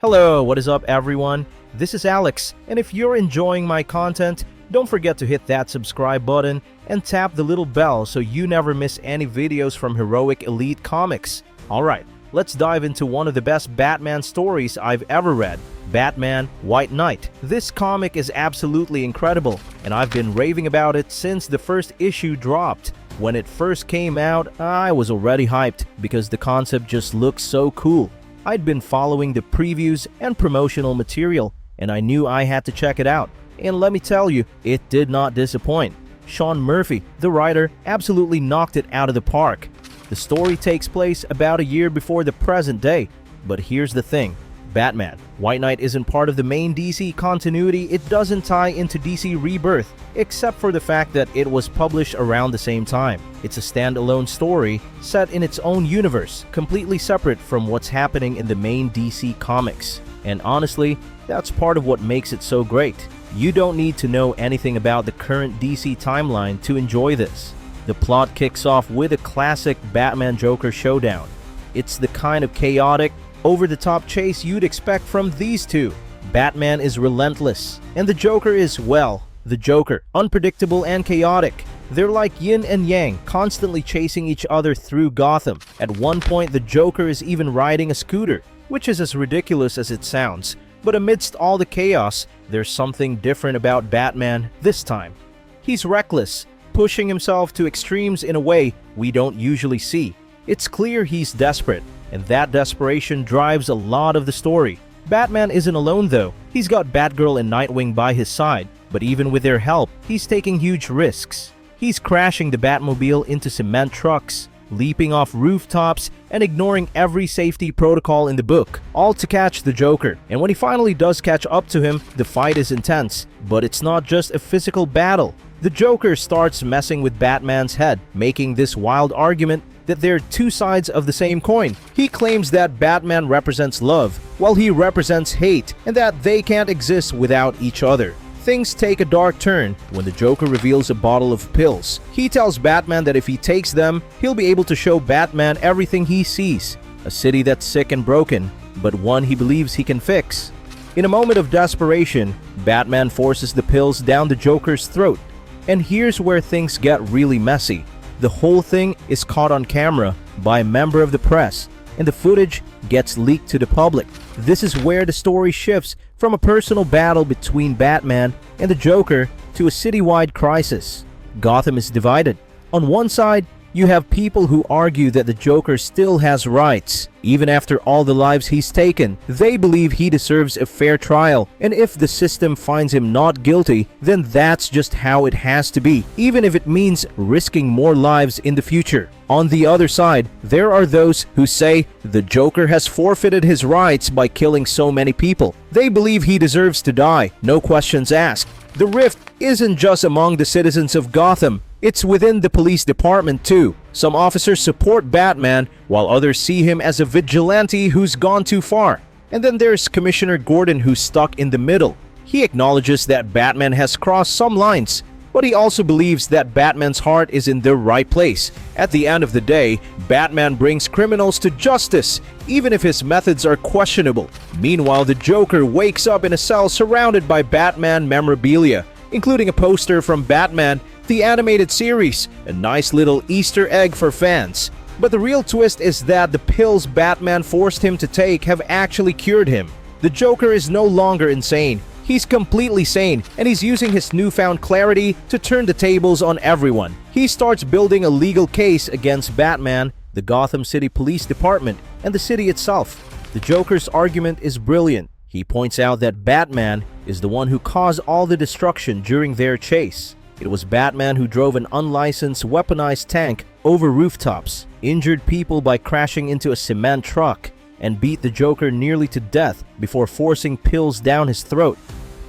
Hello, what is up everyone? This is Alex, and if you're enjoying my content, don't forget to hit that subscribe button and tap the little bell so you never miss any videos from Heroic Elite Comics. Alright, let's dive into one of the best Batman stories I've ever read, Batman White Knight. This comic is absolutely incredible, and I've been raving about it since the first issue dropped. When it first came out, I was already hyped because the concept just looks so cool. I'd been following the previews and promotional material, and I knew I had to check it out. And let me tell you, it did not disappoint. Sean Murphy, the writer, absolutely knocked it out of the park. The story takes place about a year before the present day. But here's the thing. Batman White Knight isn't part of the main DC continuity. It doesn't tie into DC Rebirth, except for the fact that it was published around the same time. It's a standalone story set in its own universe, completely separate from what's happening in the main DC comics. And honestly, that's part of what makes it so great. You don't need to know anything about the current DC timeline to enjoy this. The plot kicks off with a classic Batman-Joker showdown. It's the kind of chaotic, over-the-top chase you'd expect from these two. Batman is relentless, and the Joker is, well, the Joker, unpredictable and chaotic. They're like yin and yang, constantly chasing each other through Gotham. At one point, the Joker is even riding a scooter, which is as ridiculous as it sounds. But amidst all the chaos, there's something different about Batman this time. He's reckless, pushing himself to extremes in a way we don't usually see. It's clear he's desperate, and that desperation drives a lot of the story. Batman isn't alone though. He's got Batgirl and Nightwing by his side, but even with their help, he's taking huge risks. He's crashing the Batmobile into cement trucks, leaping off rooftops, and ignoring every safety protocol in the book, all to catch the Joker. And when he finally does catch up to him, the fight is intense. But it's not just a physical battle. The Joker starts messing with Batman's head, making this wild argument that they're two sides of the same coin. He claims that Batman represents love, while he represents hate, and that they can't exist without each other. Things take a dark turn when the Joker reveals a bottle of pills. He tells Batman that if he takes them, he'll be able to show Batman everything he sees. A city that's sick and broken, but one he believes he can fix. In a moment of desperation, Batman forces the pills down the Joker's throat. And here's where things get really messy. The whole thing is caught on camera by a member of the press, and the footage gets leaked to the public. This is where the story shifts from a personal battle between Batman and the Joker to a citywide crisis. Gotham is divided. On one side, you have people who argue that the Joker still has rights. Even after all the lives he's taken, they believe he deserves a fair trial, and if the system finds him not guilty, then that's just how it has to be, even if it means risking more lives in the future. On the other side, there are those who say the Joker has forfeited his rights by killing so many people. They believe he deserves to die, no questions asked. The rift isn't just among the citizens of Gotham. It's within the police department too. Some officers support Batman, while others see him as a vigilante who's gone too far. And then there's Commissioner Gordon, who's stuck in the middle. He acknowledges that Batman has crossed some lines, but he also believes that Batman's heart is in the right place. At the end of the day, Batman brings criminals to justice, even if his methods are questionable. Meanwhile, the Joker wakes up in a cell surrounded by Batman memorabilia, including a poster from Batman the Animated Series, a nice little Easter egg for fans. But the real twist is that the pills Batman forced him to take have actually cured him. The Joker is no longer insane. He's completely sane, and he's using his newfound clarity to turn the tables on everyone. He starts building a legal case against Batman, the Gotham City Police Department, and the city itself. The Joker's argument is brilliant. He points out that Batman is the one who caused all the destruction during their chase. It was Batman who drove an unlicensed weaponized tank over rooftops, injured people by crashing into a cement truck, and beat the Joker nearly to death before forcing pills down his throat.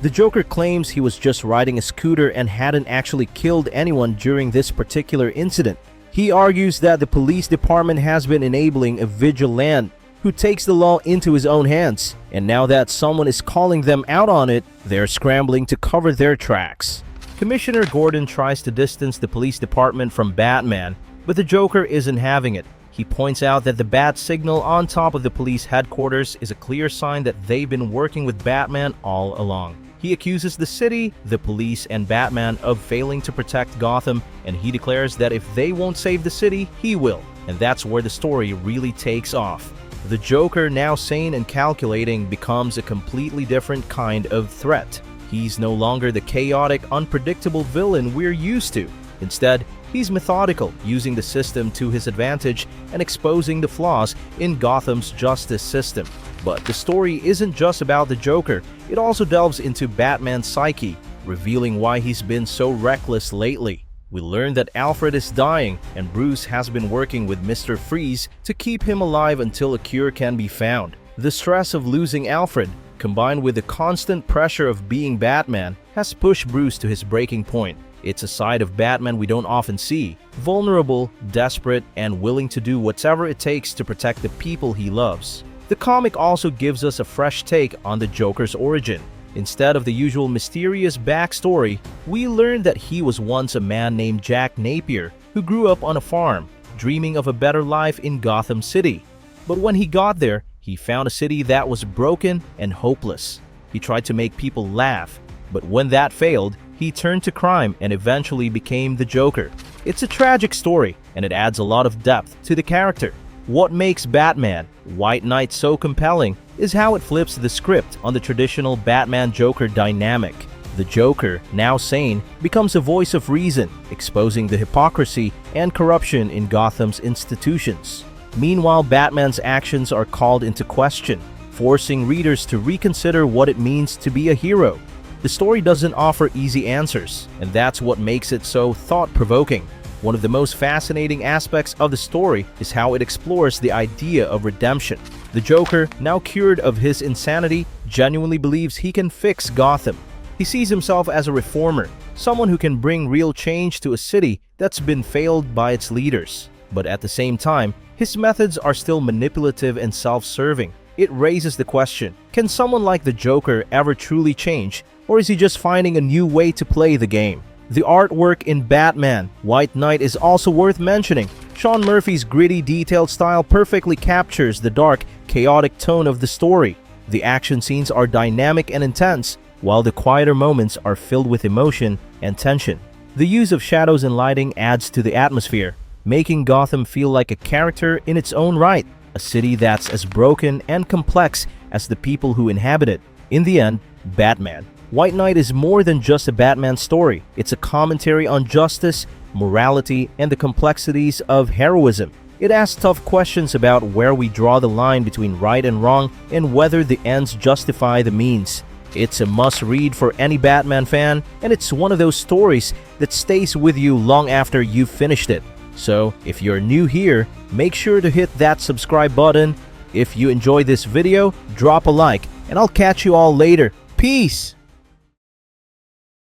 The Joker claims he was just riding a scooter and hadn't actually killed anyone during this particular incident. He argues that the police department has been enabling a vigilante who takes the law into his own hands, and now that someone is calling them out on it, they're scrambling to cover their tracks. Commissioner Gordon tries to distance the police department from Batman, but the Joker isn't having it. He points out that the bat signal on top of the police headquarters is a clear sign that they've been working with Batman all along. He accuses the city, the police, and Batman of failing to protect Gotham, and he declares that if they won't save the city, he will. And that's where the story really takes off. The Joker, now sane and calculating, becomes a completely different kind of threat. He's no longer the chaotic, unpredictable villain we're used to. Instead, he's methodical, using the system to his advantage and exposing the flaws in Gotham's justice system. But the story isn't just about the Joker, it also delves into Batman's psyche, revealing why he's been so reckless lately. We learn that Alfred is dying, and Bruce has been working with Mr. Freeze to keep him alive until a cure can be found. The stress of losing Alfred, combined with the constant pressure of being Batman, has pushed Bruce to his breaking point. It's a side of Batman we don't often see: vulnerable, desperate, and willing to do whatever it takes to protect the people he loves. The comic also gives us a fresh take on the Joker's origin. Instead of the usual mysterious backstory, we learn that he was once a man named Jack Napier who grew up on a farm, dreaming of a better life in Gotham City. But when he got there, he found a city that was broken and hopeless. He tried to make people laugh, but when that failed, he turned to crime and eventually became the Joker. It's a tragic story, and it adds a lot of depth to the character. What makes Batman, White Knight so compelling is how it flips the script on the traditional Batman-Joker dynamic. The Joker, now sane, becomes a voice of reason, exposing the hypocrisy and corruption in Gotham's institutions. Meanwhile, Batman's actions are called into question, forcing readers to reconsider what it means to be a hero. The story doesn't offer easy answers, and that's what makes it so thought-provoking. One of the most fascinating aspects of the story is how it explores the idea of redemption. The Joker, now cured of his insanity, genuinely believes he can fix Gotham. He sees himself as a reformer, someone who can bring real change to a city that's been failed by its leaders. But at the same time, his methods are still manipulative and self-serving. It raises the question, can someone like the Joker ever truly change, or is he just finding a new way to play the game? The artwork in Batman, White Knight is also worth mentioning. Sean Murphy's gritty, detailed style perfectly captures the dark, chaotic tone of the story. The action scenes are dynamic and intense, while the quieter moments are filled with emotion and tension. The use of shadows and lighting adds to the atmosphere, making Gotham feel like a character in its own right, a city that's as broken and complex as the people who inhabit it. In the end, Batman, White Knight is more than just a Batman story. It's a commentary on justice, morality, and the complexities of heroism. It asks tough questions about where we draw the line between right and wrong and whether the ends justify the means. It's a must-read for any Batman fan, and it's one of those stories that stays with you long after you've finished it. So, if you're new here, make sure to hit that subscribe button. If you enjoyed this video, drop a like, and I'll catch you all later. Peace!